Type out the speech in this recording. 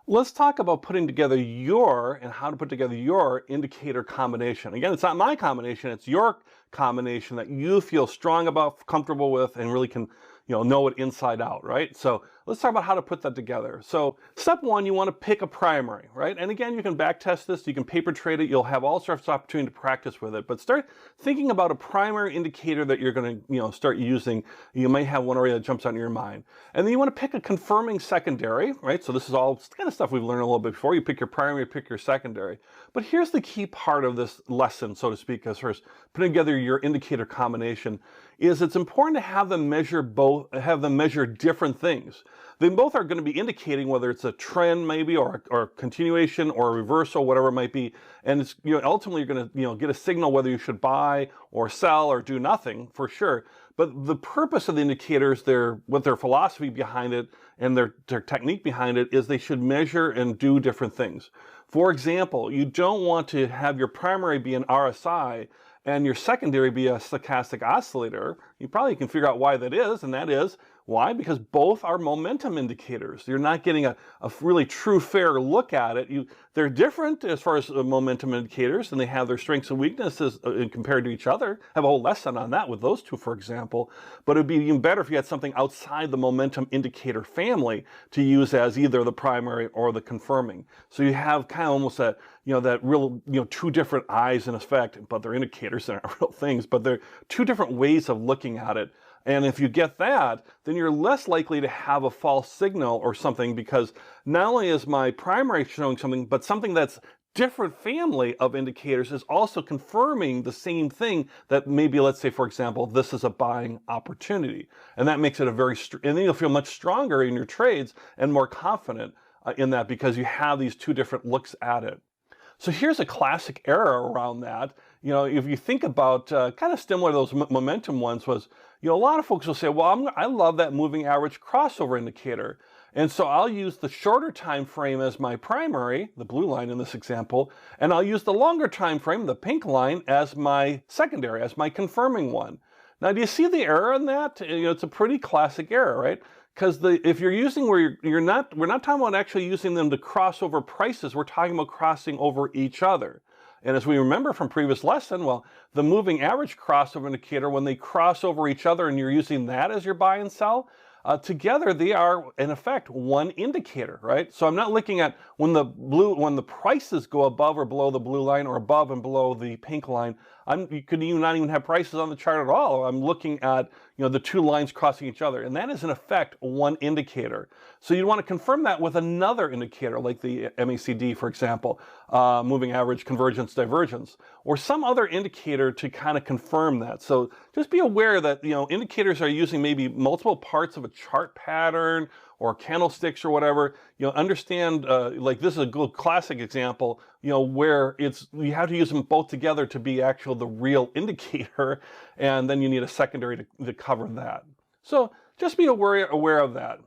Let's talk about putting together and how to put together your indicator combination. Again, it's not my combination, it's your combination that you feel strong about, comfortable with, and really can, know it inside out, right? So let's talk about how to put that together. So step one, you want to pick a primary, right? And again, you can back test this, you can paper trade it, you'll have all sorts of opportunity to practice with it, but start thinking about a primary indicator that you're going to, start using. You might have one already that jumps out in your mind. And then you want to pick a confirming secondary, right? So this is all kind of stuff we've learned a little bit before. You pick your primary, pick your secondary. But here's the key part of this lesson, so to speak, as far as putting together your indicator combination, is it's important to have them measure different things. They both are going to be indicating whether it's a trend maybe or a continuation or a reversal, whatever it might be. And it's, ultimately you're going to, get a signal whether you should buy or sell or do nothing for sure. But the purpose of the indicators, what their philosophy behind it and their technique behind it is they should measure and do different things. For example, you don't want to have your primary be an RSI and your secondary be a stochastic oscillator. You probably can figure out why that is, and that is, why? Because both are momentum indicators. You're not getting a really true fair look at it. They're different as far as momentum indicators, and they have their strengths and weaknesses compared to each other. I have a whole lesson on that with those two, for example. But it'd be even better if you had something outside the momentum indicator family to use as either the primary or the confirming. So you have kind of almost that, that real, two different eyes in effect, but they're indicators, they're not real things, but they're two different ways of looking at it. And if you get that, then you're less likely to have a false signal or something, because not only is my primary showing something, but something that's different family of indicators is also confirming the same thing that maybe, let's say, for example, this is a buying opportunity. And that makes it and then you'll feel much stronger in your trades and more confident in that, because you have these two different looks at it. So here's a classic error around that. If you think about kind of similar to those momentum ones was, a lot of folks will say, well, I love that moving average crossover indicator. And so I'll use the shorter time frame as my primary, the blue line in this example, and I'll use the longer time frame, the pink line, as my secondary, as my confirming one. Now, do you see the error in that? It's a pretty classic error, right? Because if you're using where we're not talking about actually using them to cross over prices, we're talking about crossing over each other. And as we remember from previous lesson, well, the moving average crossover indicator, when they cross over each other and you're using that as your buy and sell, together they are in effect one indicator, right? So I'm not looking at when the prices go above or below the blue line or above and below the pink line. You could not even have prices on the chart at all. I'm looking at the two lines crossing each other, and that is in effect one indicator. So you want to confirm that with another indicator, like the MACD, for example, moving average convergence divergence, or some other indicator to kind of confirm that. So just be aware that indicators are using maybe multiple parts of a chart pattern or candlesticks or whatever. Understand, like this is a good classic example, where you have to use them both together to be the real indicator, and then you need a secondary to cover that. So just be aware of that.